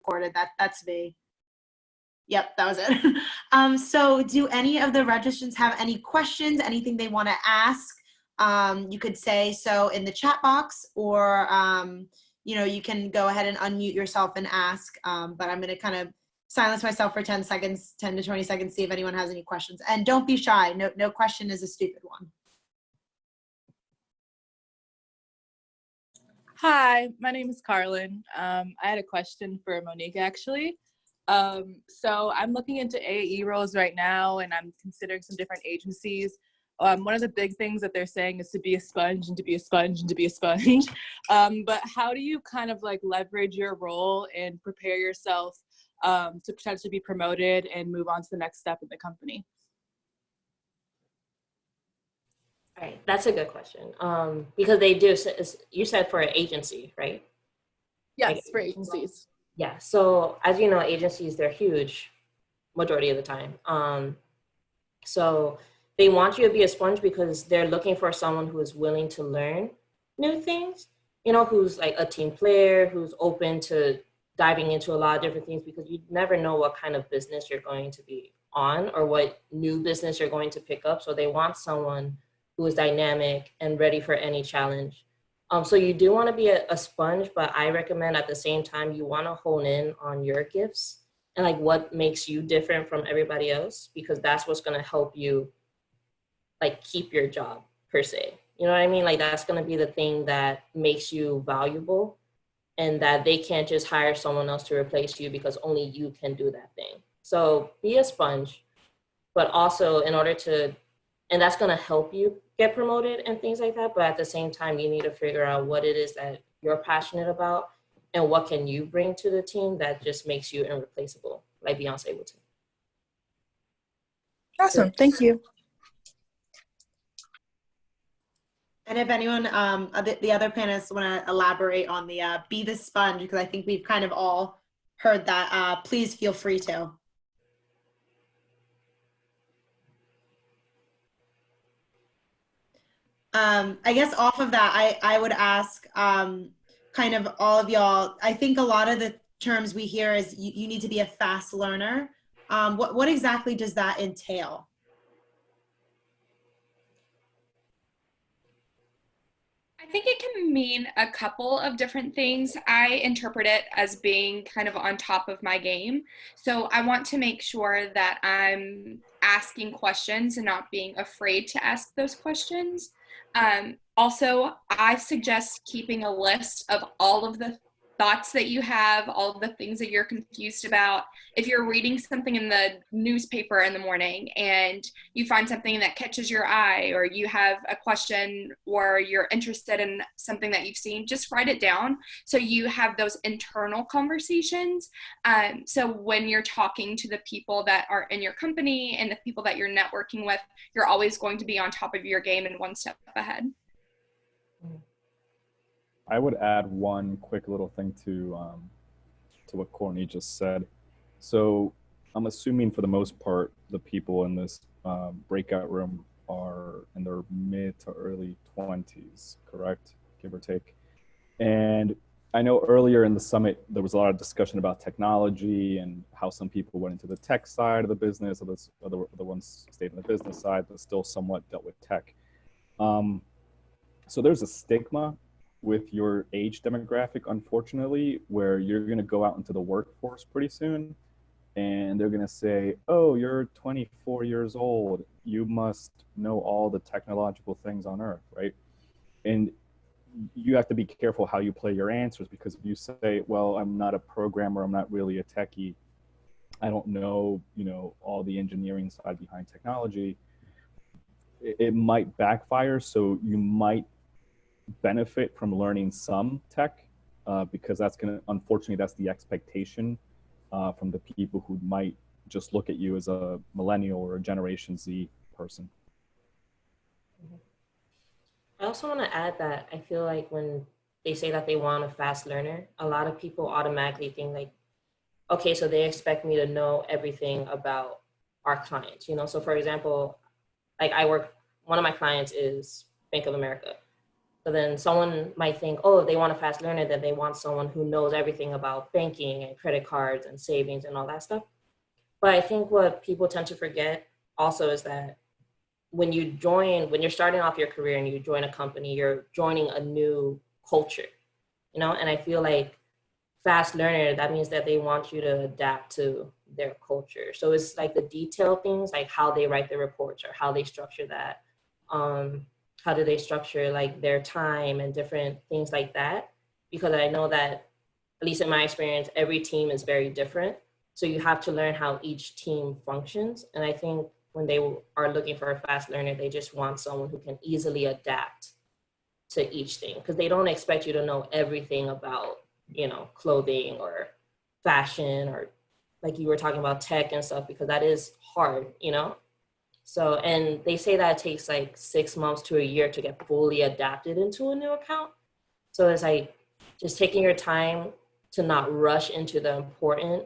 recorded. That's me. Yep, that was it. So do any of the registrants have any questions, anything they want to ask? You could say so in the chat box, or you can go ahead and unmute yourself and ask. But I'm going to kind of silence myself for 10 seconds, 10 to 20 seconds, see if anyone has any questions. And don't be shy. No question is a stupid one. Hi, my name is Carlin. I had a question for Monique, actually. So I'm looking into AE roles right now, and I'm considering some different agencies. One of the big things that they're saying is to be a sponge and to be a sponge and to be a sponge. But how do you kind of like leverage your role and prepare yourself to potentially be promoted and move on to the next step in the company? All right, that's a good question. Because they do, you said for an agency, right? Yes, like, for agencies. Yeah, so as you know, agencies, they're huge majority of the time. So they want you to be a sponge because they're looking for someone who is willing to learn new things, who's like a team player, who's open to diving into a lot of different things, because you never know what kind of business you're going to be on or what new business you're going to pick up. So they want someone who is dynamic and ready for any challenge. So you do want to be a sponge, but I recommend at the same time, you want to hone in on your gifts and like what makes you different from everybody else, because that's what's going to help you like keep your job per se. You know what I mean? Like that's going to be the thing that makes you valuable, and that they can't just hire someone else to replace you because only you can do that thing. So be a sponge, but also in order to, and that's going to help you get promoted and things like that. But at the same time, you need to figure out what it is that you're passionate about and what can you bring to the team that just makes you irreplaceable, like Beyonce would say. Awesome, thank you. And if anyone, the other panelists want to elaborate on the be the sponge, because I think we've kind of all heard that, please feel free to. I guess off of that, I would ask kind of all of y'all, I think a lot of the terms we hear is you need to be a fast learner. What exactly does that entail? I think it can mean a couple of different things. I interpret it as being kind of on top of my game. So I want to make sure that I'm asking questions and not being afraid to ask those questions. Also, I suggest keeping a list of all of the thoughts that you have, all of the things that you're confused about. If you're reading something in the newspaper in the morning and you find something that catches your eye, or you have a question or you're interested in something that you've seen, just write it down so you have those internal conversations. So when you're talking to the people that are in your company and the people that you're networking with, you're always going to be on top of your game and one step ahead. I would add one quick little thing to what Courtney just said. So I'm assuming for the most part, the people in this breakout room are in their mid to early 20s, correct? Give or take. And I know earlier in the summit, there was a lot of discussion about technology and how some people went into the tech side of the business, other ones stayed in the business side, but still somewhat dealt with tech. So there's a stigma with your age demographic, unfortunately, where you're going to go out into the workforce pretty soon and they're going to say, oh, you're 24 years old, you must know all the technological things on earth, right? And you have to be careful how you play your answers, because if you say, well, I'm not a programmer, I'm not really a techie, I don't know, all the engineering side behind technology, it might backfire. So you might benefit from learning some tech, because that's going to, unfortunately, that's the expectation from the people who might just look at you as a millennial or a Generation Z person. I also want to add that I feel like when they say that they want a fast learner, a lot of people automatically think like, okay, so they expect me to know everything about our clients, So for example, like one of my clients is Bank of America. So then someone might think, oh, if they want a fast learner, then they want someone who knows everything about banking and credit cards and savings and all that stuff. But I think what people tend to forget also is that when you're starting off your career and you join a company, you're joining a new culture, and I feel like fast learner, that means that they want you to adapt to their culture. So it's like the detailed things, like how they write the reports or how they structure that. How do they structure like their time and different things like that? Because I know that, at least in my experience, every team is very different. So you have to learn how each team functions. And I think when they are looking for a fast learner, they just want someone who can easily adapt to each thing, because they don't expect you to know everything about, clothing or fashion, or like you were talking about tech and stuff, because that is hard. So, and they say that it takes like 6 months to a year to get fully adapted into a new account. So it's like just taking your time to not rush into the important,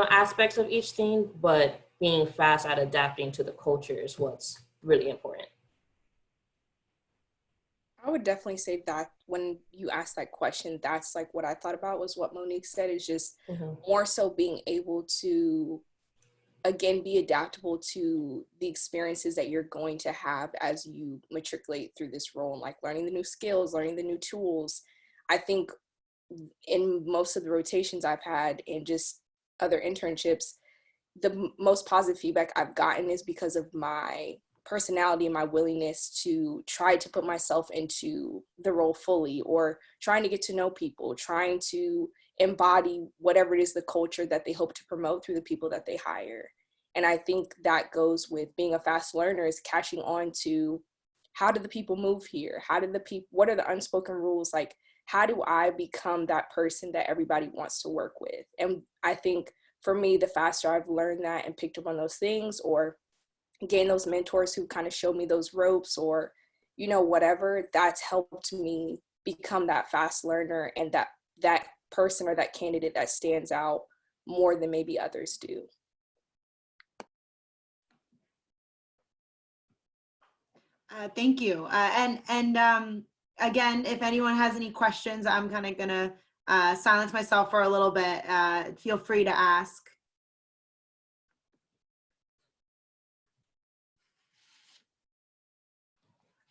aspects of each thing, but being fast at adapting to the culture is what's really important. I would definitely say that when you asked that question, that's like what I thought about was what Monique said, is just more so being able to, again, be adaptable to the experiences that you're going to have as you matriculate through this role, and like learning the new skills, learning the new tools. I think in most of the rotations I've had and just other internships, the most positive feedback I've gotten is because of my personality and my willingness to try to put myself into the role fully, or trying to get to know people, trying to embody whatever it is, the culture that they hope to promote through the people that they hire. And I think that goes with being a fast learner, is catching on to, how do the people move here? What are the unspoken rules? Like, how do I become that person that everybody wants to work with? And I think for me, the faster I've learned that and picked up on those things, or gain those mentors who kind of show me those ropes, or, whatever, that's helped me become that fast learner and that person or that candidate that stands out more than maybe others do. Thank you. Again, if anyone has any questions, I'm kind of gonna silence myself for a little bit. Feel free to ask.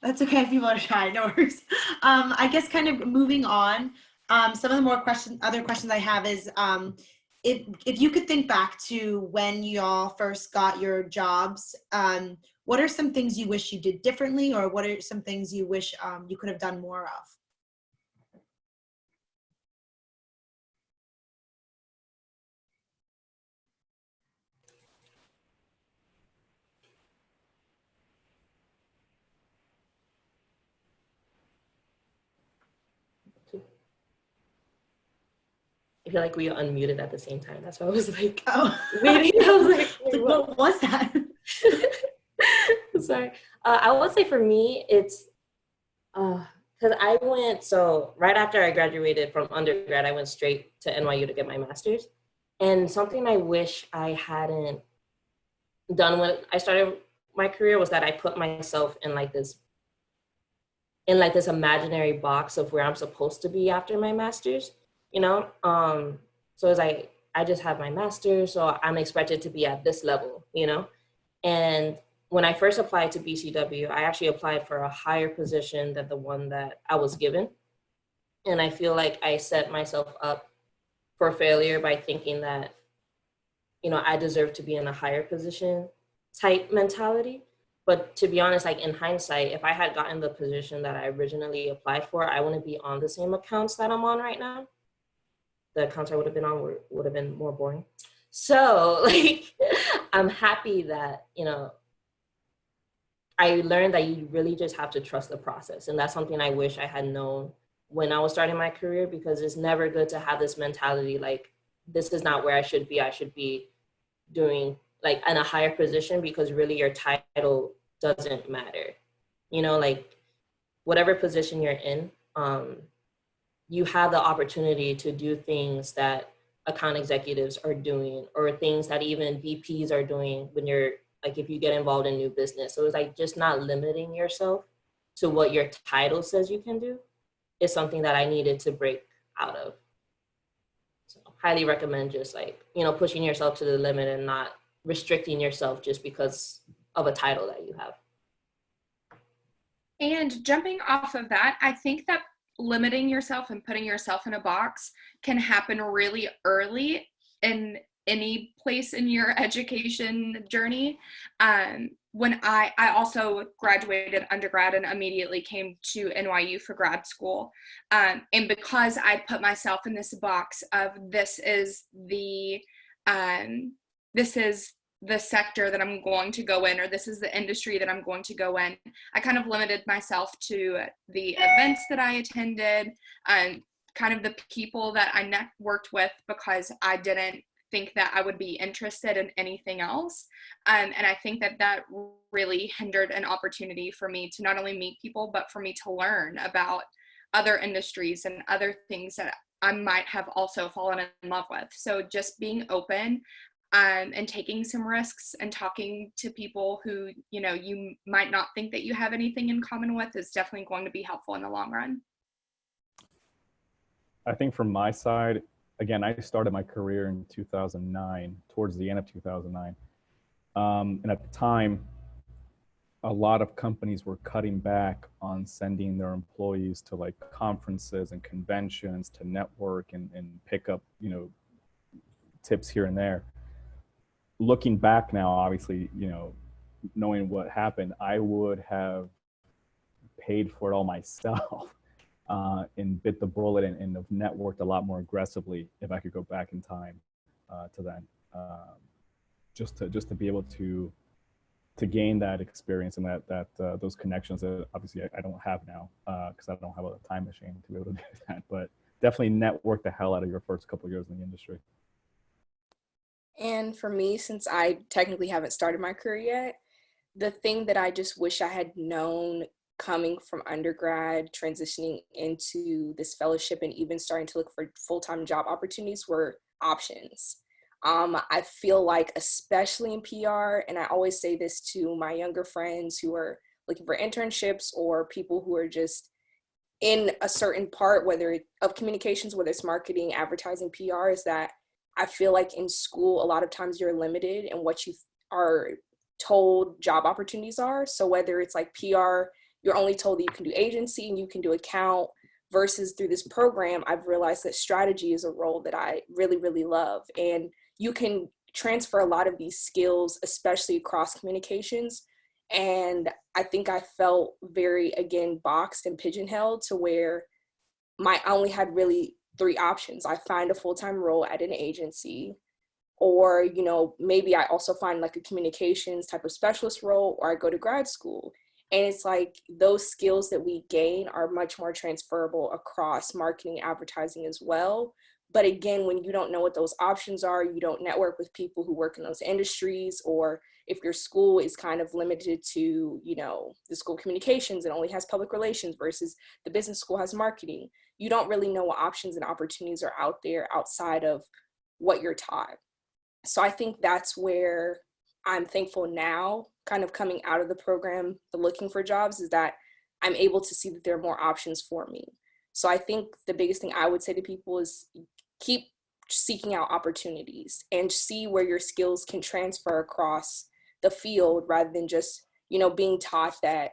That's okay if people are shy, no worries. I guess kind of moving on, some of the more other questions I have is, if you could think back to when y'all first got your jobs, what are some things you wish you did differently, or what are some things you wish you could have done more of? I feel like we unmuted at the same time. That's why I was like, Oh, waiting. I was like, wait, what was that? Sorry. I would say for me, it's because I went, so right after I graduated from undergrad, I went straight to NYU to get my master's. And something I wish I hadn't done when I started my career was that I put myself in like this imaginary box of where I'm supposed to be after my master's, so it's like, I just have my master's, so I'm expected to be at this level, and when I first applied to BCW, I actually applied for a higher position than the one that I was given. And I feel like I set myself up for failure by thinking that, I deserve to be in a higher position type mentality. But to be honest, like in hindsight, if I had gotten the position that I originally applied for, I wouldn't be on the same accounts that I'm on right now. The accounts I would have been on would have been more boring. So like, I'm happy that, I learned that you really just have to trust the process. And that's something I wish I had known when I was starting my career, because it's never good to have this mentality like, this is not where I should be. I should be doing like in a higher position, because really your title doesn't matter. Like whatever position you're in, you have the opportunity to do things that account executives are doing, or things that even VPs are doing when you're like, if you get involved in new business. So it's like just not limiting yourself to what your title says you can do is something that I needed to break out of. So highly recommend just like, you know, pushing yourself to the limit and not restricting yourself just because of a title that you have. And jumping off of that, I think that limiting yourself and putting yourself in a box can happen really early in any place in your education journey. When I also graduated undergrad and immediately came to NYU for grad school. And because I put myself in this box of this is the sector that I'm going to go in, or this is the industry that I'm going to go in, I kind of limited myself to the events that I attended and kind of the people that I networked with, because I didn't think that I would be interested in anything else. And I think that that really hindered an opportunity for me to not only meet people, but for me to learn about other industries and other things that I might have also fallen in love with. So just being open and taking some risks and talking to people who, you know, you might not think that you have anything in common with is definitely going to be helpful in the long run. I think from my side, again, I started my career in 2009, towards the end of 2009. And at the time, a lot of companies were cutting back on sending their employees to like conferences and conventions to network and pick up, you know, tips here and there. Looking back now, obviously, you know, knowing what happened, I would have paid for it all myself. And bit the bullet and have networked a lot more aggressively if I could go back in time to then, just to be able to gain that experience and that those connections that obviously I don't have now because I don't have a time machine to be able to do that. But definitely network the hell out of your first couple of years in the industry. And for me, since I technically haven't started my career yet, the thing that I just wish I had known coming from undergrad, transitioning into this fellowship, and even starting to look for full-time job opportunities were options. I feel like, especially in PR, and I always say this to my younger friends who are looking for internships or people who are just in a certain part, whether of communications, whether it's marketing, advertising, PR, is that I feel like in school, a lot of times you're limited in what you are told job opportunities are. So whether it's like PR, you're only told that you can do agency and you can do account, versus through this program, I've realized that strategy is a role that I really, really love. And you can transfer a lot of these skills, especially across communications. And I think I felt very, again, boxed and pigeonholed to where I only had really 3 options. I find a full-time role at an agency, or, you know, maybe I also find like a communications type of specialist role, or I go to grad school. And it's like those skills that we gain are much more transferable across marketing, advertising as well. But again, when you don't know what those options are, you don't network with people who work in those industries, or if your school is kind of limited to, you know, the school communications and only has public relations versus the business school has marketing, you don't really know what options and opportunities are out there outside of what you're taught. So I think that's where I'm thankful now, kind of coming out of the program, the looking for jobs, is that I'm able to see that there are more options for me. So I think the biggest thing I would say to people is keep seeking out opportunities and see where your skills can transfer across the field, rather than just, you know, being taught that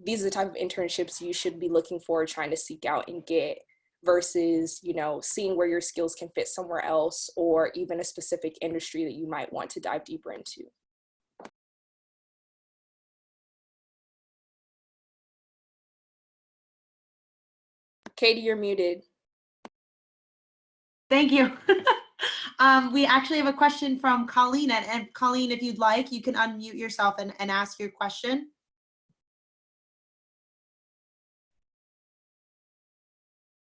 these are the type of internships you should be looking for, trying to seek out and get, versus, you know, seeing where your skills can fit somewhere else, or even a specific industry that you might want to dive deeper into. Katie, you're muted. Thank you. We actually have a question from Colleen, and Colleen, if you'd like, you can unmute yourself and ask your question.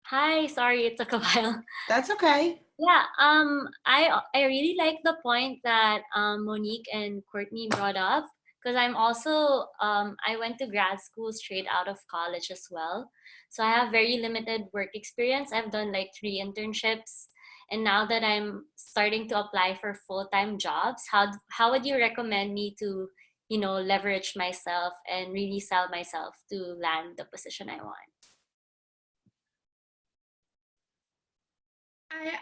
Hi, sorry it took a while. That's okay. Yeah, I really like the point that Monique and Courtney brought up, because I'm also I went to grad school straight out of college as well. So I have very limited work experience. I've done like 3 internships, and now that I'm starting to apply for full-time jobs, how would you recommend me to leverage myself and really sell myself to land the position I want.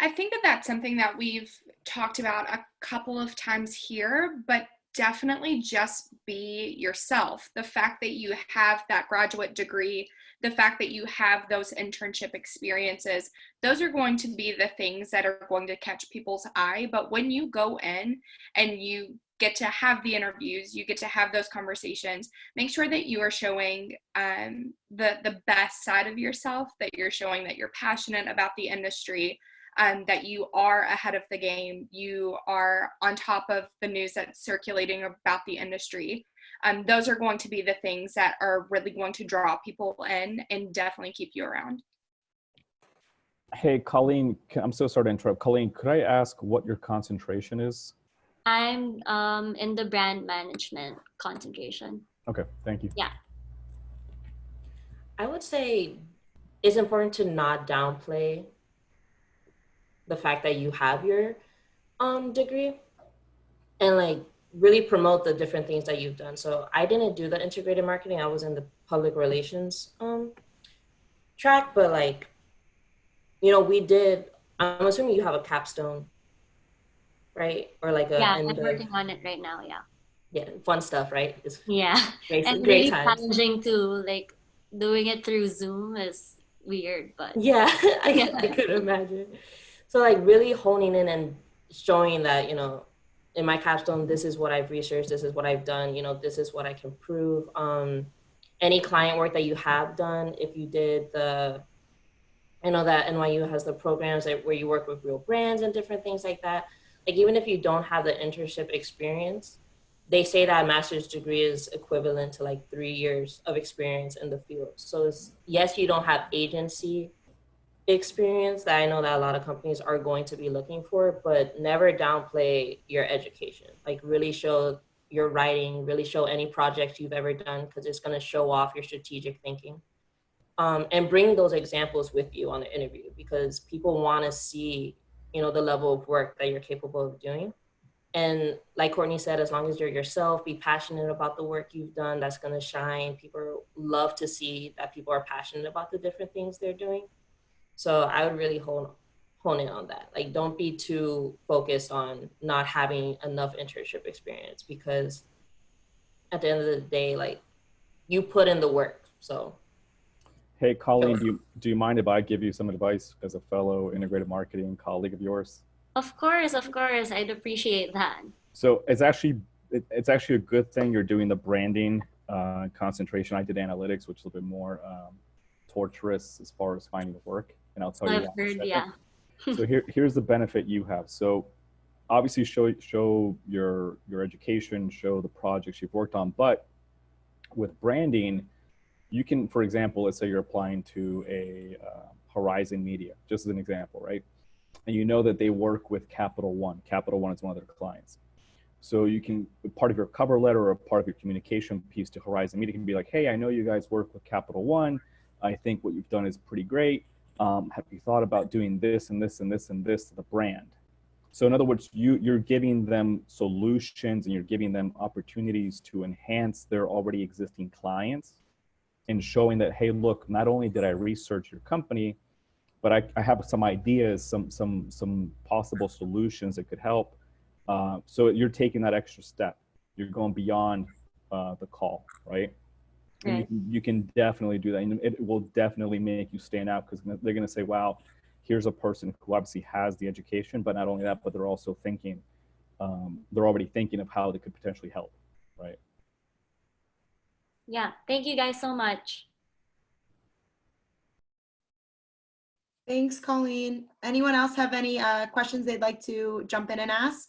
I think that that's something that we've talked about a couple of times here, but definitely just be yourself. The fact that you have that graduate degree, the fact that you have those internship experiences, those are going to be the things that are going to catch people's eye. But when you go in and you get to have the interviews, you get to have those conversations, make sure that you are showing the best side of yourself, that you're showing that you're passionate about the industry, that you are ahead of the game, you are on top of the news that's circulating about the industry. Those are going to be the things that are really going to draw people in and definitely keep you around. Hey, Colleen, I'm so sorry to interrupt. Colleen, could I ask what your concentration is? I'm in the brand management concentration. Okay, thank you. Yeah. I would say it's important to not downplay the fact that you have your degree, and like really promote the different things that you've done. So I didn't do the integrated marketing. I was in the public relations track, but like, we did, I'm assuming you have a capstone, right? Or like Yeah, I'm working on it right now. Yeah, fun stuff, right? It's Yeah. great, And great really times. challenging too. Like doing it through Zoom is weird, but Yeah, I could imagine. So like really honing in and showing that, in my capstone, this is what I've researched, this is what I've done, this is what I can prove. Any client work that you have done, if you did I know that NYU has the programs where you work with real brands and different things like that. Like even if you don't have the internship experience, they say that a master's degree is equivalent to like 3 years of experience in the field. So yes, you don't have agency experience that I know that a lot of companies are going to be looking for, but never downplay your education. Like really show your writing, really show any projects you've ever done, because it's going to show off your strategic thinking. And bring those examples with you on the interview, because people want to see, the level of work that you're capable of doing. And like Courtney said, as long as you're yourself, be passionate about the work you've done, that's going to shine. People love to see that people are passionate about the different things they're doing. So I would really hone in on that. Like, don't be too focused on not having enough internship experience, because at the end of the day, like, you put in the work. So. Hey, Colleen, do you mind if I give you some advice as a fellow integrated marketing colleague of yours? Of course, I'd appreciate that. So it's actually a good thing you're doing the branding concentration. I did analytics, which is a little bit more torturous as far as finding work, and I'll tell you why. I've heard, yeah. So here's the benefit you have. So obviously show your education, show the projects you've worked on, but with branding, you can, for example, let's say you're applying to a Horizon Media, just as an example, right? And you know that they work with Capital One. Capital One is one of their clients. So you can, part of your cover letter or part of your communication piece to Horizon Media can be like, hey, I know you guys work with Capital One. I think what you've done is pretty great. Have you thought about doing this and this and this and this to the brand? So in other words, you're giving them solutions and you're giving them opportunities to enhance their already existing clients, and showing that, hey, look, not only did I research your company, but I have some ideas, some possible solutions that could help. So you're taking that extra step. You're going beyond the call, right? Right. And you can definitely do that. And it will definitely make you stand out, because they're going to say, wow, here's a person who obviously has the education, but not only that, but they're also thinking, they're already thinking of how they could potentially help, right? Yeah, thank you guys so much. Thanks, Colleen. Anyone else have any questions they'd like to jump in and ask?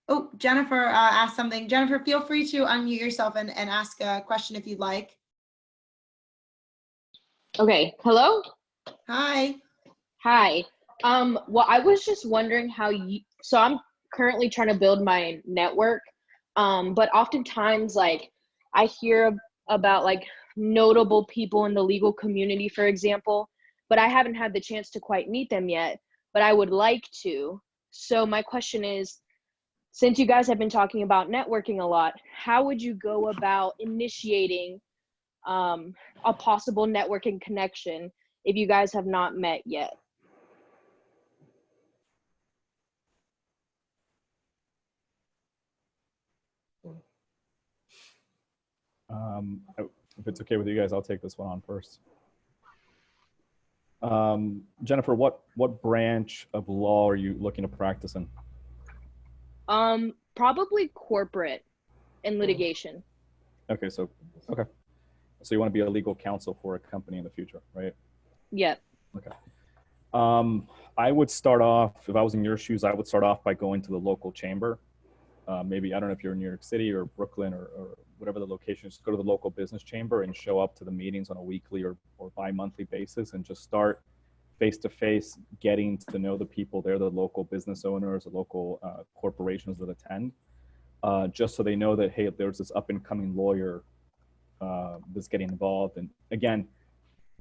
Oh, Jennifer asked something. Jennifer, feel free to unmute yourself and ask a question if you'd like. Okay, hello? Hi. Hi. Well, I was just wondering so I'm currently trying to build my network, but oftentimes, like, I hear about, like, notable people in the legal community, for example, but I haven't had the chance to quite meet them yet, but I would like to. So my question is, since you guys have been talking about networking a lot, how would you go about initiating a possible networking connection if you guys have not met yet? If it's okay with you guys, I'll take this one on first. Jennifer, what branch of law are you looking to practice in? Probably corporate and litigation. Okay, so you want to be a legal counsel for a company in the future, right? Yep. Okay. I would start off, if I was in your shoes, I would start off by going to the local chamber. Maybe, I don't know if you're in New York City or Brooklyn or whatever the location is, go to the local business chamber and show up to the meetings on a weekly or bi-monthly basis and just start face-to-face getting to know the people there, the local business owners, the local corporations that attend, just so they know that, hey, there's this up-and-coming lawyer that's getting involved. And again,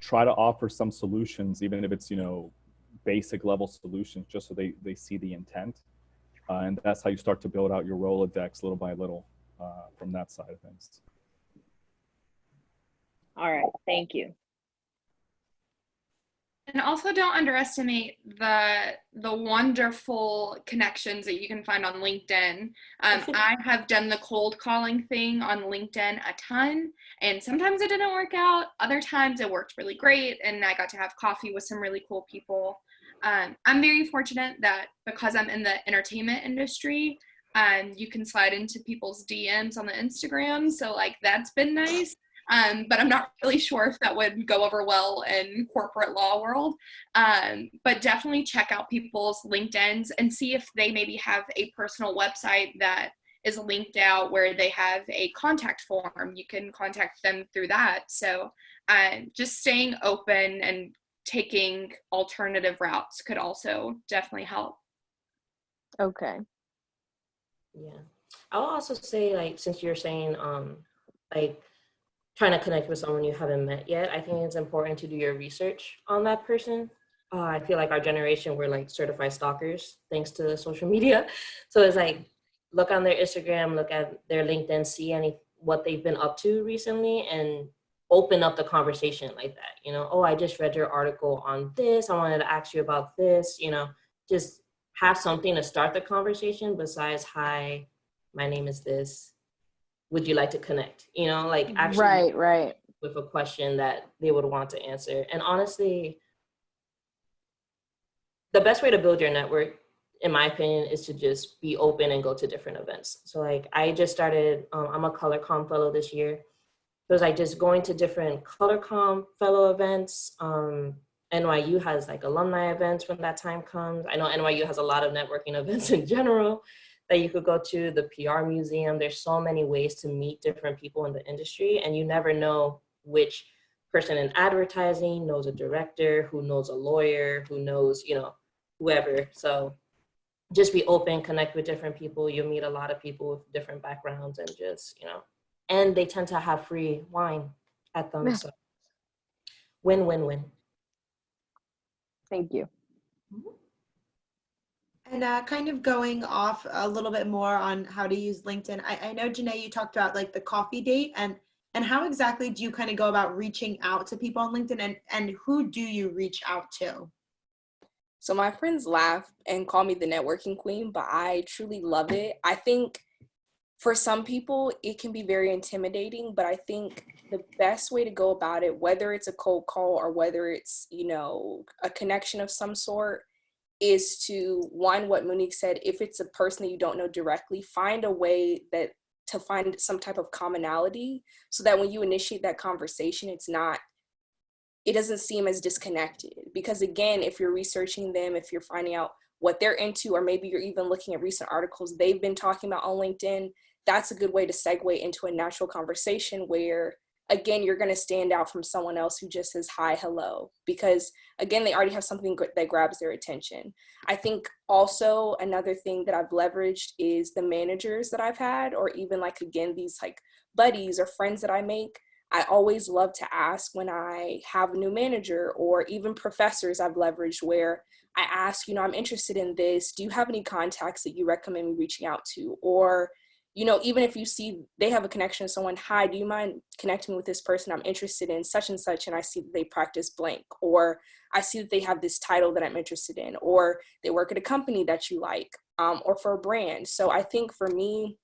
try to offer some solutions, even if it's, basic level solutions, just so they see the intent. And that's how you start to build out your Rolodex little by little from that side of things. All right, thank you. And also don't underestimate the wonderful connections that you can find on LinkedIn. I have done the cold calling thing on LinkedIn a ton, and sometimes it didn't work out. Other times it worked really great, and I got to have coffee with some really cool people. I'm very fortunate that because I'm in the entertainment industry, you can slide into people's DMs on the Instagram. So like that's been nice. But I'm not really sure if that would go over well in corporate law world. But definitely check out people's LinkedIns and see if they maybe have a personal website that is linked out where they have a contact form. You can contact them through that. So just staying open and taking alternative routes could also definitely help. Okay. Yeah. I'll also say, like, since you're saying, like, trying to connect with someone you haven't met yet, I think it's important to do your research on that person. I feel like our generation, we're like certified stalkers thanks to social media. So it's like, look on their Instagram, look at their LinkedIn, see what they've been up to recently, and open up the conversation like that. Oh, I just read your article on this. I wanted to ask you about this, just have something to start the conversation besides, hi, my name is this. Would you like to connect? Like actually right with a question that they would want to answer. And honestly, the best way to build your network, in my opinion, is to just be open and go to different events. So like I just started, I'm a ColorCom fellow this year. So it's like just going to different ColorCom fellow events. NYU has like alumni events when that time comes. I know NYU has a lot of networking events in general that you could go to, the PR museum. There's so many ways to meet different people in the industry, and you never know which person in advertising knows a director, who knows a lawyer, who knows, whoever. So just be open, connect with different people. You'll meet a lot of people with different backgrounds, and just, and they tend to have free wine at them. So win, win, win. Thank you. And kind of going off a little bit more on how to use LinkedIn. I know, Janae, you talked about like the coffee date, and how exactly do you kind of go about reaching out to people on LinkedIn, and who do you reach out to? So my friends laugh and call me the networking queen, but I truly love it. I think for some people, it can be very intimidating, but I think the best way to go about it, whether it's a cold call or whether it's, a connection of some sort, is to, one, what Monique said, if it's a person that you don't know directly, find a way to find some type of commonality so that when you initiate that conversation, it doesn't seem as disconnected. Because again, if you're researching them, if you're finding out what they're into, or maybe you're even looking at recent articles they've been talking about on LinkedIn, that's a good way to segue into a natural conversation where, again, you're going to stand out from someone else who just says hi, hello, because again, they already have something that grabs their attention. I think also another thing that I've leveraged is the managers that I've had, or even like, again, these like buddies or friends that I make. I always love to ask when I have a new manager, or even professors I've leveraged, where I ask, I'm interested in this. Do you have any contacts that you recommend me reaching out to? Or, even if you see they have a connection to someone, hi, do you mind connecting me with this person? I'm interested in such and such, and I see that they practice blank, or I see that they have this title that I'm interested in, or they work at a company that you like, or for a brand. So I think for me,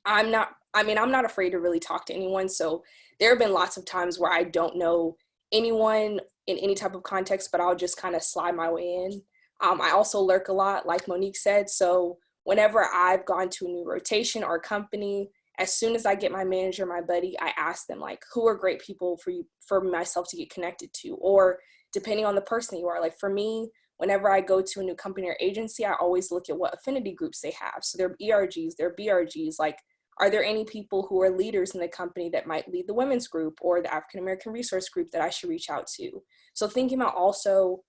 I'm not afraid to really talk to anyone. So there have been lots of times where I don't know anyone in any type of context, but I'll just kind of slide my way in. I also lurk a lot, like Monique said. So whenever I've gone to a new rotation or company, as soon as I get my manager, my buddy, I ask them, like, who are great people for myself to get connected to? Or depending on the person you are, like for me, whenever I go to a new company or agency, I always look at what affinity groups they have. So they're ERGs, they're BRGs, like, are there any people who are leaders in the company that might lead the women's group or the African American resource group that I should reach out to? So thinking about also,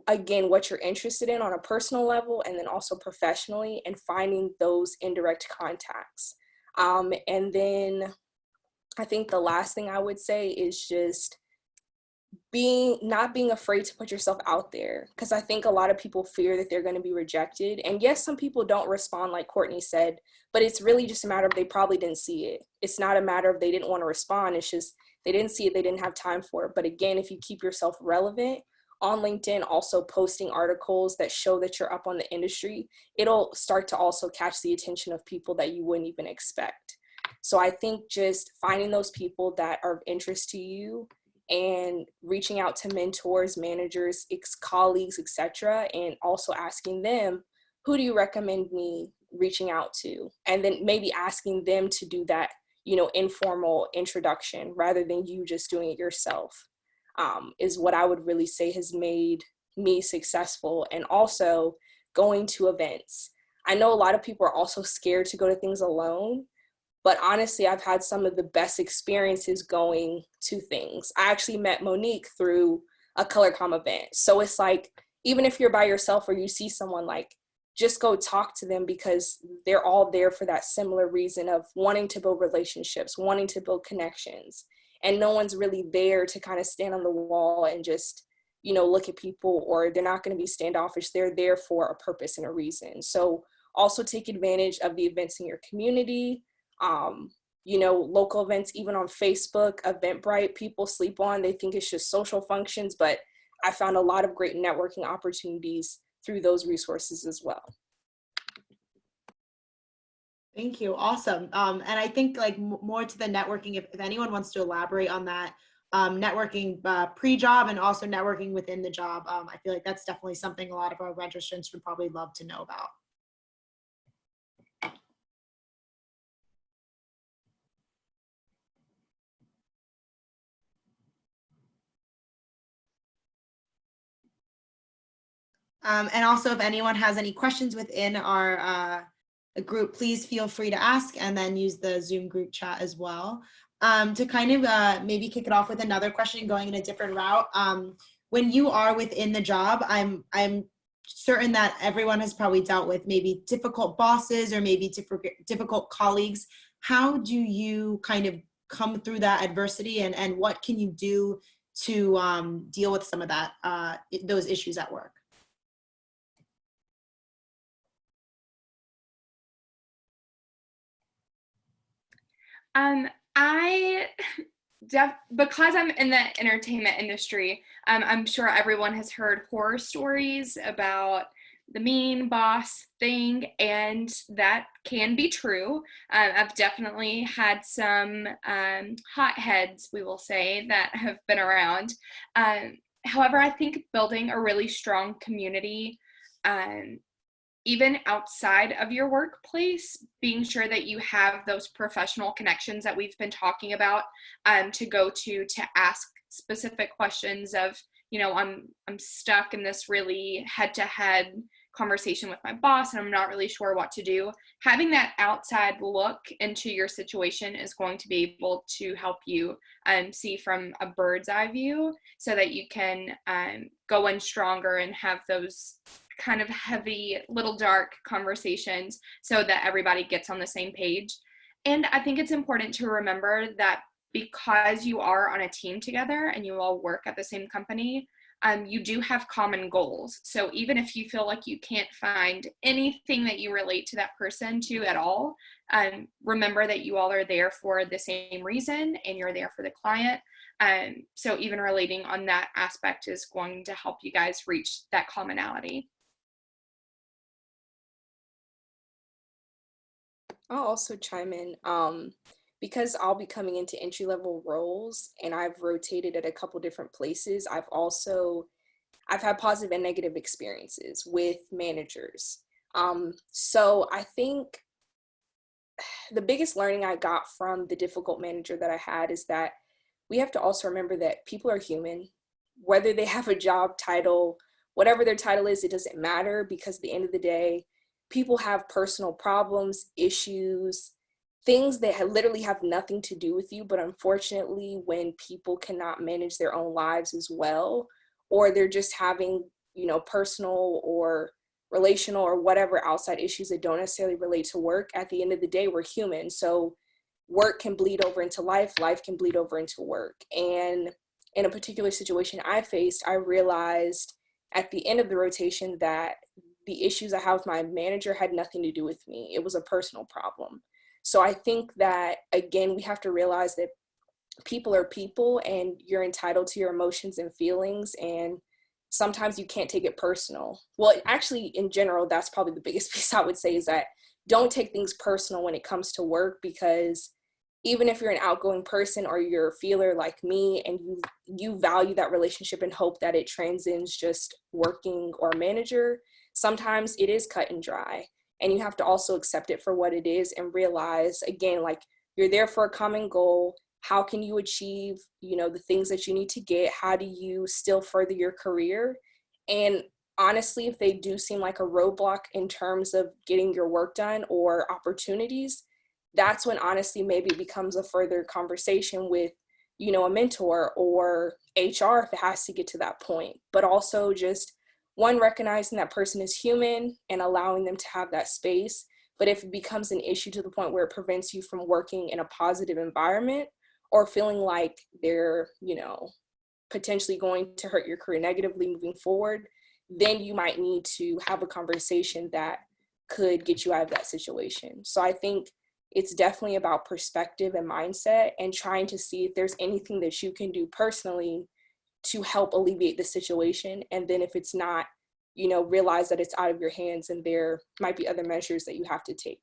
again, what you're interested in on a personal level, and then also professionally, and finding those indirect contacts. And then I think the last thing I would say is just not being afraid to put yourself out there, because I think a lot of people fear that they're going to be rejected. And yes, some people don't respond, like Courtney said, but it's really just a matter of they probably didn't see it. It's not a matter of they didn't want to respond. It's just they didn't see it, they didn't have time for it. But again, if you keep yourself relevant on LinkedIn, also posting articles that show that you're up on the industry, it'll start to also catch the attention of people that you wouldn't even expect. So I think just finding those people that are of interest to you and reaching out to mentors, managers, colleagues, etc., and also asking them, who do you recommend me reaching out to? And then maybe asking them to do that, informal introduction rather than you just doing it yourself, is what I would really say has made me successful. And also going to events. I know a lot of people are also scared to go to things alone, but honestly, I've had some of the best experiences going to things. I actually met Monique through a ColorCom event. So it's like, even if you're by yourself or you see someone, like, just go talk to them, because they're all there for that similar reason of wanting to build relationships, wanting to build connections. And no one's really there to kind of stand on the wall and just, look at people, or they're not going to be standoffish. They're there for a purpose and a reason. So also take advantage of the events in your community. Local events, even on Facebook, Eventbrite, people sleep on. They think it's just social functions, but I found a lot of great networking opportunities through those resources as well. Thank you. Awesome. And I think more to the networking, if anyone wants to elaborate on that, networking pre-job and also networking within the job, I feel like that's definitely something a lot of our registrants would probably love to know about. And also, if anyone has any questions within our group, please feel free to ask, and then use the Zoom group chat as well. To kind of maybe kick it off with another question, going in a different route. When you are within the job, I'm certain that everyone has probably dealt with maybe difficult bosses or maybe difficult colleagues. How do you kind of come through that adversity, and what can you do to deal with some of that, those issues at work? Because I'm in the entertainment industry, I'm sure everyone has heard horror stories about the mean boss thing, and that can be true. I've definitely had some hotheads, we will say, that have been around. However, I think building a really strong community, even outside of your workplace, being sure that you have those professional connections that we've been talking about, to go to ask specific questions of, I'm stuck in this really head-to-head conversation with my boss and I'm not really sure what to do. Having that outside look into your situation is going to be able to help you see from a bird's eye view, so that you can go in stronger and have those kind of heavy, little dark conversations so that everybody gets on the same page. And I think it's important to remember that because you are on a team together and you all work at the same company, you do have common goals. So even if you feel like you can't find anything that you relate to that person to at all, remember that you all are there for the same reason and you're there for the client. So even relating on that aspect is going to help you guys reach that commonality. I'll also chime in. Because I'll be coming into entry-level roles and I've rotated at a couple different places, I've had positive and negative experiences with managers. So I think the biggest learning I got from the difficult manager that I had is that we have to also remember that people are human. Whether they have a job title, whatever their title is, it doesn't matter, because at the end of the day, people have personal problems, issues, things that literally have nothing to do with you. But unfortunately, when people cannot manage their own lives as well, or they're just having, personal or relational or whatever outside issues that don't necessarily relate to work, at the end of the day, we're human. So work can bleed over into life, life can bleed over into work. And in a particular situation I faced, I realized at the end of the rotation that the issues I have with my manager had nothing to do with me. It was a personal problem. So I think that, again, we have to realize that people are people and you're entitled to your emotions and feelings, and sometimes you can't take it personal. Well, actually, in general, that's probably the biggest piece I would say, is that don't take things personal when it comes to work, because even if you're an outgoing person or you're a feeler like me and you value that relationship and hope that it transcends just working or manager, sometimes it is cut and dry. And you have to also accept it for what it is and realize, again, like, you're there for a common goal. How can you achieve, the things that you need to get? How do you still further your career? And honestly, if they do seem like a roadblock in terms of getting your work done or opportunities, that's when honestly maybe it becomes a further conversation with, a mentor or HR if it has to get to that point. But also just one, recognizing that person is human and allowing them to have that space. But if it becomes an issue to the point where it prevents you from working in a positive environment or feeling like they're, potentially going to hurt your career negatively moving forward, then you might need to have a conversation that could get you out of that situation. So I think it's definitely about perspective and mindset and trying to see if there's anything that you can do personally to help alleviate the situation. And then if it's not, realize that it's out of your hands and there might be other measures that you have to take.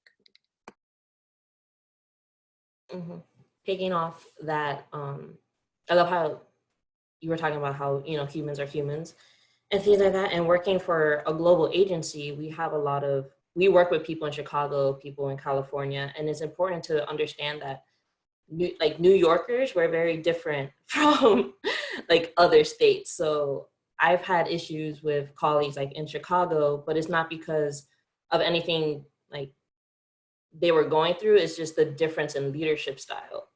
Mm-hmm. Picking off that, I love how you were talking about how, humans are humans and things like that. And working for a global agency, we work with people in Chicago, people in California, and it's important to understand that New Yorkers, we're very different from like other states. So I've had issues with colleagues like in Chicago, but it's not because of anything like they were going through. It's just the difference in leadership style,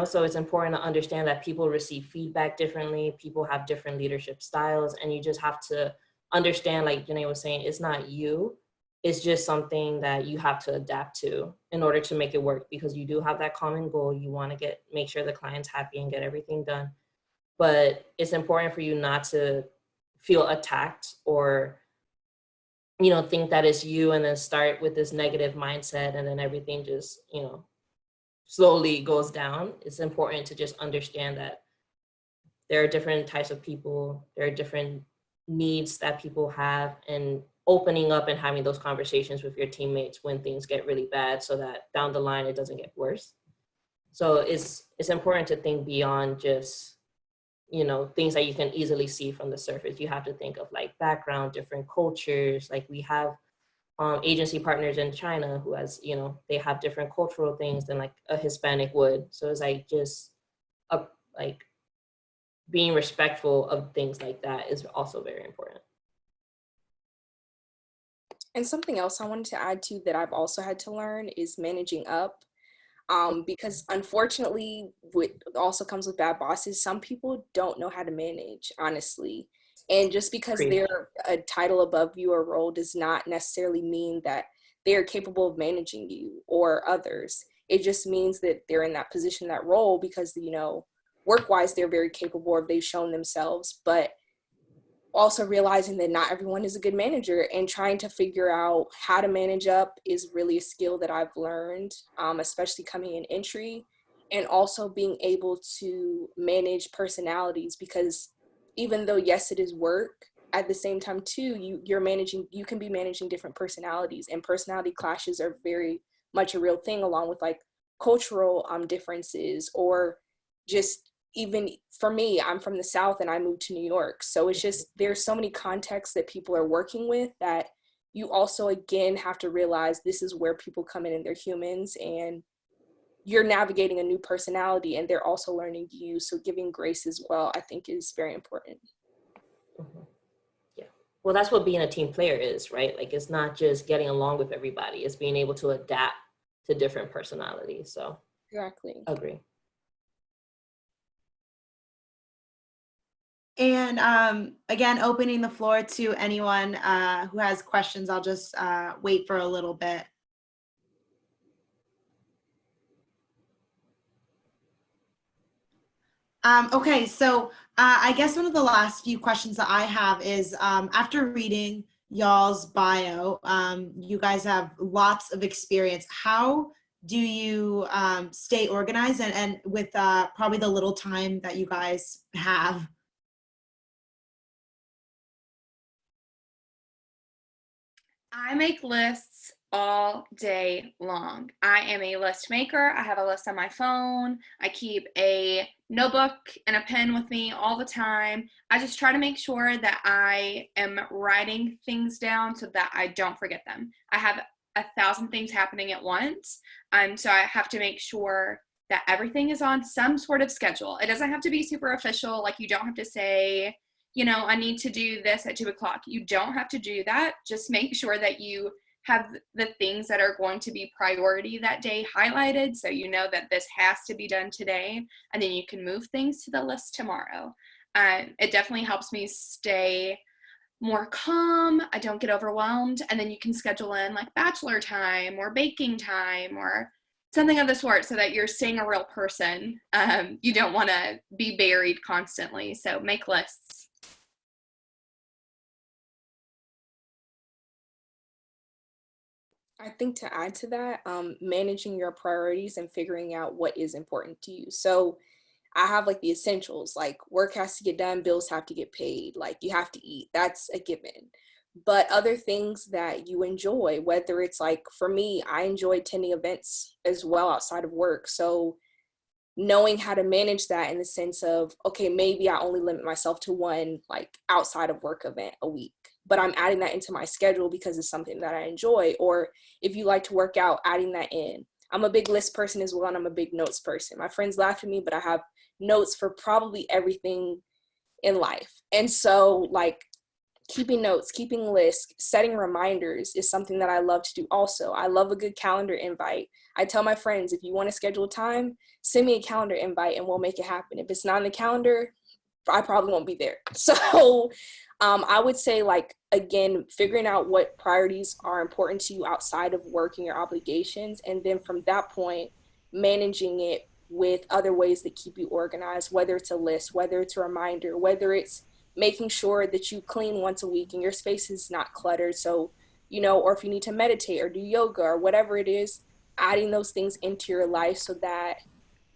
so it's important to understand that people receive feedback differently. People have different leadership styles, and you just have to understand, like Janae was saying, it's not you. It's just something that you have to adapt to in order to make it work, because you do have that common goal. You want to make sure the client's happy and get everything done. But it's important for you not to feel attacked or, think that it's you and then start with this negative mindset and then everything just, slowly goes down. It's important to just understand that there are different types of people. There are different needs that people have, and opening up and having those conversations with your teammates when things get really bad so that down the line it doesn't get worse. So it's important to think beyond just, things that you can easily see from the surface. You have to think of like background, different cultures. Like we have agency partners in China who has, they have different cultural things than like a Hispanic would. So it's like just like being respectful of things like that is also very important. And something else I wanted to add to that I've also had to learn is managing up. Because unfortunately, what also comes with bad bosses, some people don't know how to manage, honestly. And just because they're a title above you or role does not necessarily mean that they are capable of managing you or others. It just means that they're in that position, that role, because, work-wise, they're very capable, or they've shown themselves, but also realizing that not everyone is a good manager, and trying to figure out how to manage up is really a skill that I've learned, especially coming in entry, and also being able to manage personalities, because even though, yes, it is work, at the same time too, you can be managing different personalities, and personality clashes are very much a real thing, along with like cultural differences, or just, even for me, I'm from the South and I moved to New York. So it's just, there's so many contexts that people are working with, that you also, again, have to realize this is where people come in and they're humans, and you're navigating a new personality, and they're also learning you. So giving grace as well, I think, is very important. Mhm. Yeah. Well, that's what being a team player is, right? Like, it's not just getting along with everybody. It's being able to adapt to different personalities. So Exactly. agree. And again, opening the floor to anyone who has questions. I'll just wait for a little bit. Okay, so I guess one of the last few questions that I have is, after reading y'all's bio, you guys have lots of experience. How do you stay organized and with probably the little time that you guys have? I make lists all day long. I am a list maker. I have a list on my phone. I keep a notebook and a pen with me all the time. I just try to make sure that I am writing things down so that I don't forget them. I have 1,000 things happening at once. So I have to make sure that everything is on some sort of schedule. It doesn't have to be super official. Like, you don't have to say, I need to do this at 2:00. You don't have to do that. Just make sure that you have the things that are going to be priority that day highlighted, so you know that this has to be done today, and then you can move things to the list tomorrow. It definitely helps me stay more calm. I don't get overwhelmed, and then you can schedule in like bachelor time or baking time or something of the sort, so that you're staying a real person. You don't want to be buried constantly, so make lists. I think to add to that, managing your priorities and figuring out what is important to you. So I have like the essentials, like work has to get done, bills have to get paid, like you have to eat, that's a given. But other things that you enjoy, whether it's like, for me, I enjoy attending events as well outside of work. So knowing how to manage that, in the sense of, okay, maybe I only limit myself to one like outside of work event a week, but I'm adding that into my schedule because it's something that I enjoy. Or if you like to work out, adding that in. I'm a big list person as well, and I'm a big notes person. My friends laugh at me, but I have notes for probably everything in life. And so like, keeping notes, keeping lists, setting reminders is something that I love to do also. I love a good calendar invite. I tell my friends, if you want to schedule time, send me a calendar invite and we'll make it happen. If it's not in the calendar, I probably won't be there. So I would say, like, again, figuring out what priorities are important to you outside of work and your obligations. And then from that point, managing it with other ways that keep you organized, whether it's a list, whether it's a reminder, whether it's making sure that you clean once a week and your space is not cluttered. So, or if you need to meditate or do yoga or whatever it is, adding those things into your life, so that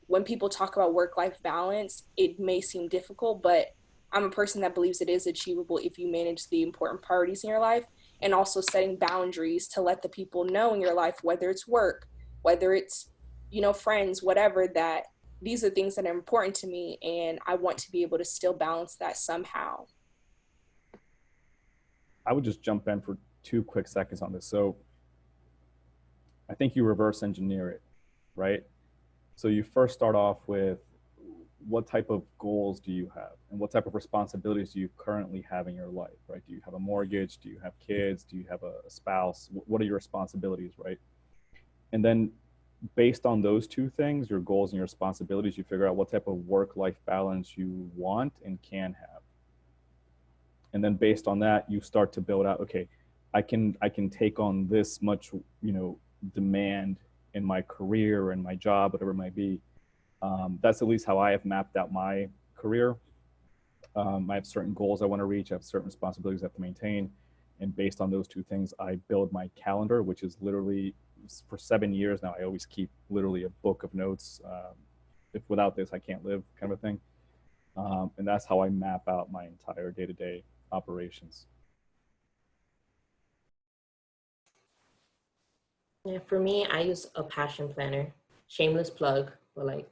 when people talk about work-life balance, it may seem difficult, but I'm a person that believes it is achievable if you manage the important priorities in your life, and also setting boundaries to let the people know in your life, whether it's work, whether it's, friends, whatever, that these are things that are important to me, and I want to be able to still balance that somehow. I would just jump in for 2 quick seconds on this. So I think you reverse engineer it, right? So you first start off with, what type of goals do you have, and what type of responsibilities do you currently have in your life, right? Do you have a mortgage? Do you have kids? Do you have a spouse? What are your responsibilities, right? And then based on those two things, your goals and your responsibilities, you figure out what type of work-life balance you want and can have. And then based on that, you start to build out, okay, I can take on this much, demand in my career, in my job, whatever it might be. That's at least how I have mapped out my career. I have certain goals I want to reach. I have certain responsibilities I have to maintain. And based on those two things, I build my calendar, which is literally, for 7 years now, I always keep literally a book of notes. If without this, I can't live, kind of a thing. And that's how I map out my entire day-to-day operations. Yeah, for me, I use a passion planner. Shameless plug, but like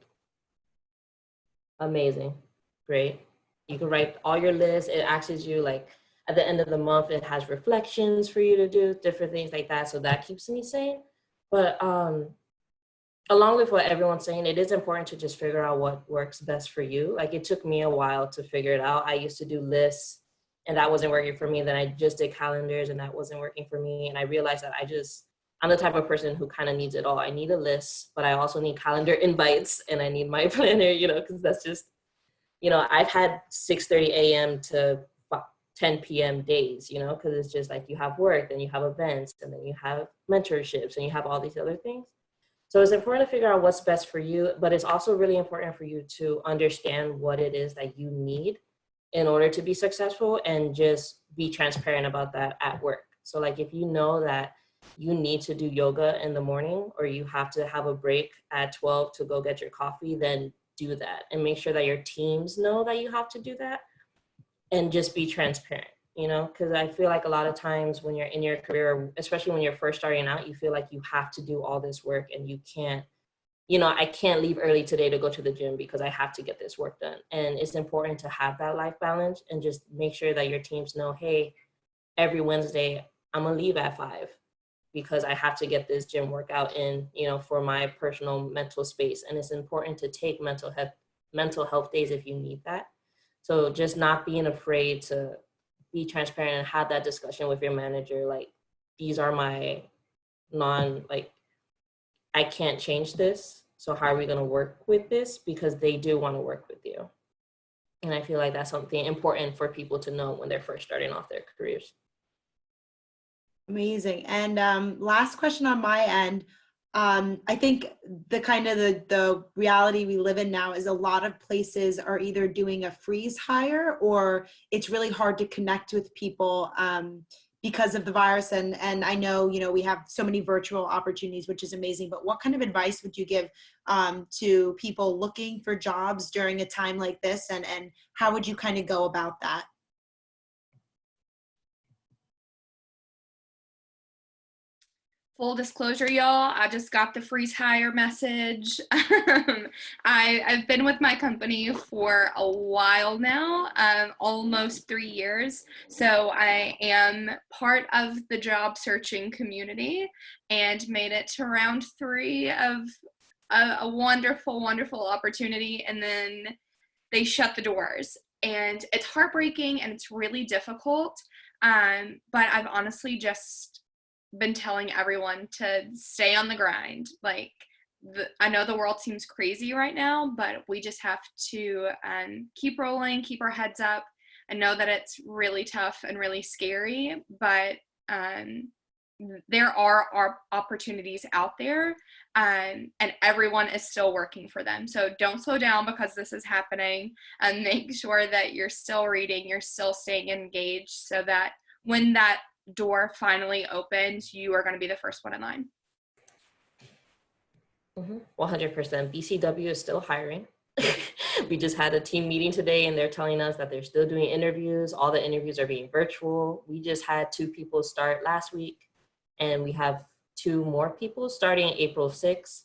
amazing, great. You can write all your lists. It asks you like at the end of the month, it has reflections for you to do, different things like that. So that keeps me sane. But along with what everyone's saying, it is important to just figure out what works best for you. Like it took me a while to figure it out. I used to do lists and that wasn't working for me. Then I just did calendars and that wasn't working for me. And I realized that I'm the type of person who kind of needs it all. I need a list, but I also need calendar invites and I need my planner, you know, because that's just, you know, I've had 6:30 a.m. to 10 p.m. days, you know, because it's just like you have work, then you have events, and then you have mentorships, and you have all these other things. So it's important to figure out what's best for you, but it's also really important for you to understand what it is that you need in order to be successful and just be transparent about that at work. So like if you know that you need to do yoga in the morning or you have to have a break at 12 to go get your coffee, then do that and make sure that your teams know that you have to do that and just be transparent, you know, because I feel like a lot of times when you're in your career, especially when you're first starting out, you feel like you have to do all this work and you can't, you know, I can't leave early today to go to the gym because I have to get this work done. And it's important to have that life balance and just make sure that your teams know, hey, every Wednesday, I'm gonna leave at 5 because I have to get this gym workout in, you know, for my personal mental space. And it's important to take mental health days if you need that. So just not being afraid to be transparent and have that discussion with your manager. Like, these are my I can't change this. So how are we gonna work with this? Because they do wanna work with you. And I feel like that's something important for people to know when they're first starting off their careers. Amazing. And last question on my end. I think the reality we live in now is a lot of places are either doing a freeze hire or it's really hard to connect with people because of the virus. And I know, you know, we have so many virtual opportunities, which is amazing, but what kind of advice would you give to people looking for jobs during a time like this? And how would you kind of go about that? Full disclosure, y'all, I just got the freeze hire message. I've been with my company for a while now, almost 3 years. So I am part of the job searching community and made it to round 3 of a wonderful, wonderful opportunity. And then they shut the doors. And it's heartbreaking and it's really difficult. But I've honestly just been telling everyone to stay on the grind. Like, I know the world seems crazy right now, but we just have to keep rolling, keep our heads up, and know that it's really tough and really scary, but there are opportunities out there, and everyone is still working for them. So don't slow down because this is happening, and make sure that you're still reading, you're still staying engaged, so that when that door finally opens, you are going to be the first one in line. 100%. BCW is still hiring. We just had a team meeting today and they're telling us that they're still doing interviews. All the interviews are being virtual. We just had 2 people start last week and we have 2 more people starting April 6th.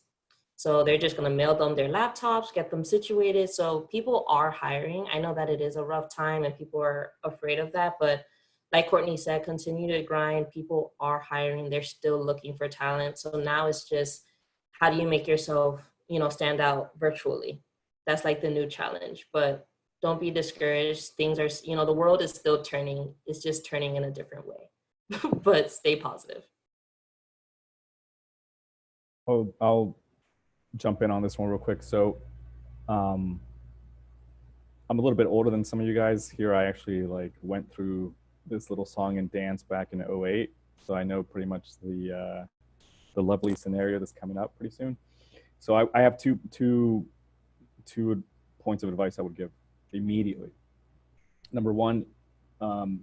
So they're just going to mail them their laptops, get them situated. So people are hiring. I know that it is a rough time and people are afraid of that, but like Courtney said, continue to grind. People are hiring. They're still looking for talent. So now it's just, how do you make yourself, you know, stand out virtually? That's like the new challenge, but don't be discouraged. Things are, you know, the world is still turning. It's just turning in a different way, but stay positive. Oh, I'll jump in on this one real quick. So I'm a little bit older than some of you guys here. I actually like went through this little song and dance back in 08. So I know pretty much the the lovely scenario that's coming up pretty soon. So I have two points of advice I would give immediately. Number one,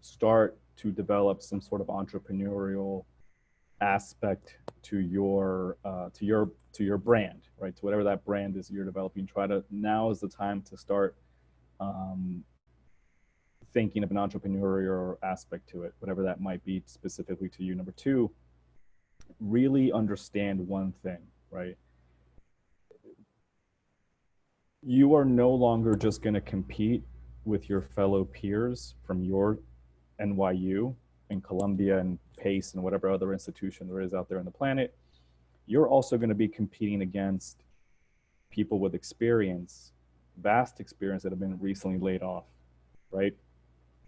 start to develop some sort of entrepreneurial aspect to your brand, right? To whatever that brand is you're developing. Now is the time to start thinking of an entrepreneurial aspect to it, whatever that might be specifically to you. Number two, really understand one thing, right? You are no longer just going to compete with your fellow peers from your NYU and Columbia and Pace and whatever other institution there is out there on the planet. You're also going to be competing against people with experience, vast experience that have been recently laid off, right?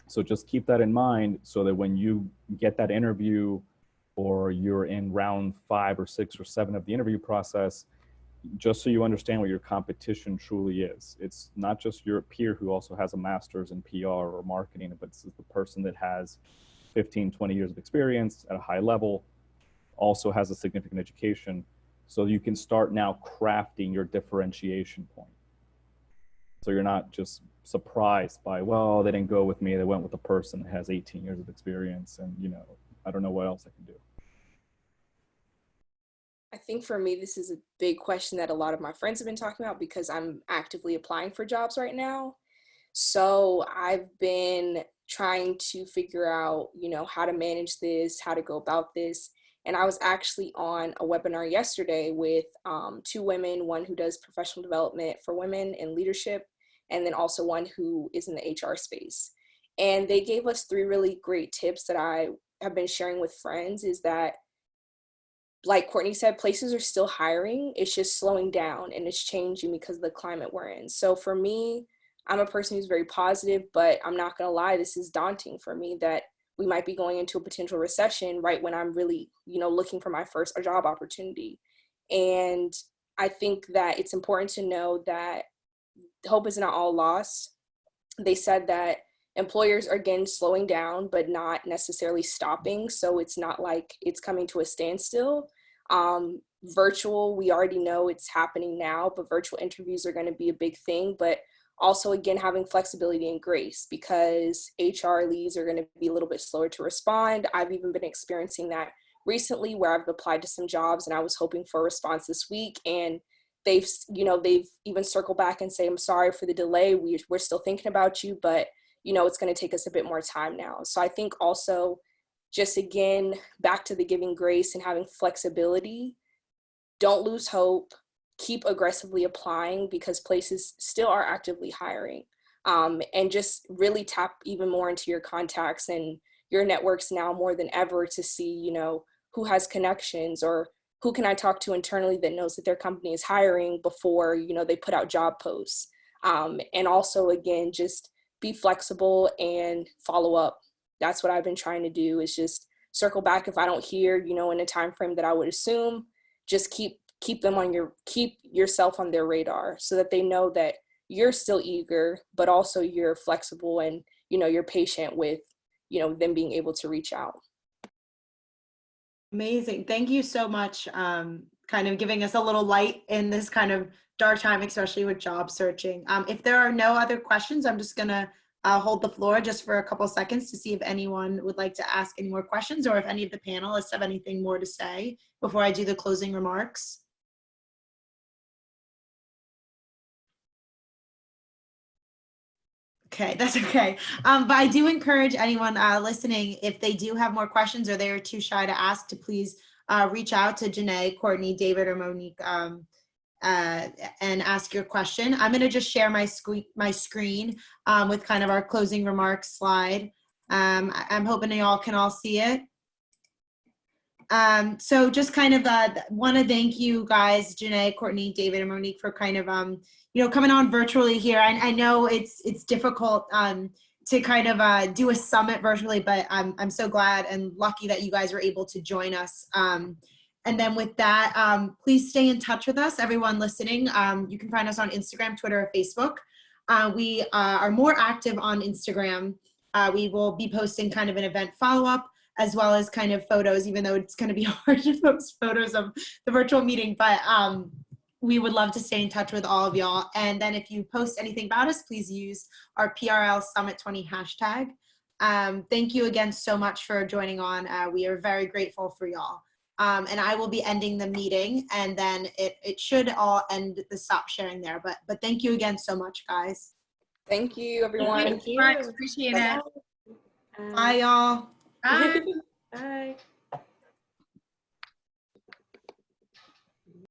So just keep that in mind so that when you get that interview or you're in round 5 or 6 or 7 of the interview process, just so you understand what your competition truly is. It's not just your peer who also has a master's in PR or marketing, but this is the person that has 15, 20 years of experience at a high level, also has a significant education. So you can start now crafting your differentiation point. So you're not just surprised by, well, they didn't go with me, they went with a person that has 18 years of experience and, you know, I don't know what else I can do. I think for me, this is a big question that a lot of my friends have been talking about because I'm actively applying for jobs right now. So I've been trying to figure out, you know, how to manage this, how to go about this. And I was actually on a webinar yesterday with 2 women, one who does professional development for women in leadership, and then also one who is in the HR space. And they gave us 3 really great tips that I have been sharing with friends is that, like Courtney said, places are still hiring. It's just slowing down and it's changing because of the climate we're in. So for me, I'm a person who's very positive, but I'm not going to lie, this is daunting for me that we might be going into a potential recession right when I'm really, you know, looking for my first job opportunity. And I think that it's important to know that hope is not all lost. They said that employers are again slowing down, but not necessarily stopping. So it's not like it's coming to a standstill. Virtual, we already know it's happening now, but virtual interviews are going to be a big thing. But also, again, having flexibility and grace because HR leads are going to be a little bit slower to respond. I've even been experiencing that recently where I've applied to some jobs and I was hoping for a response this week. And they've even circled back and say, I'm sorry for the delay. We're still thinking about you, but you know, it's going to take us a bit more time now. So I think also just again, back to the giving grace and having flexibility, don't lose hope, keep aggressively applying because places still are actively hiring. And just really tap even more into your contacts and your networks now more than ever to see, you know, who has connections or who can I talk to internally that knows that their company is hiring before, you know, they put out job posts. And also, again, just be flexible and follow up. That's what I've been trying to do is just circle back if I don't hear, you know, in a time frame that I would assume, just keep yourself on their radar so that they know that you're still eager, but also you're flexible and, you know, you're patient with, you know, them being able to reach out. Amazing. Thank you so much. Kind of giving us a little light in this kind of dark time, especially with job searching. If there are no other questions, I'm just gonna hold the floor just for a couple seconds to see if anyone would like to ask any more questions or if any of the panelists have anything more to say before I do the closing remarks. Okay, that's okay. But I do encourage anyone listening, if they do have more questions or they're too shy to ask, to please reach out to Janae, Courtney, David, or Monique and ask your question. I'm going to just share my screen with kind of our closing remarks slide. I'm hoping you all can all see it. So just kind of want to thank you guys, Janae, Courtney, David, and Monique, for kind of you know, coming on virtually here. I know it's difficult to kind of do a summit virtually, but I'm so glad and lucky that you guys were able to join us. And then with that, please stay in touch with us, everyone listening. You can find us on Instagram, Twitter, or Facebook. We are more active on Instagram. We will be posting kind of an event follow-up. as well as kind of photos, even though it's going to be hard to post photos of the virtual meeting. But we would love to stay in touch with all of y'all. And then if you post anything about us, please use our PRL Summit 20 hashtag. Thank you again so much for joining on. We are very grateful for y'all. And I will be ending the meeting, and then it should all end the stop sharing there. But thank you again so much, guys. Thank you, everyone. Thank you. Much. Appreciate it. Bye, y'all. Bye. Bye.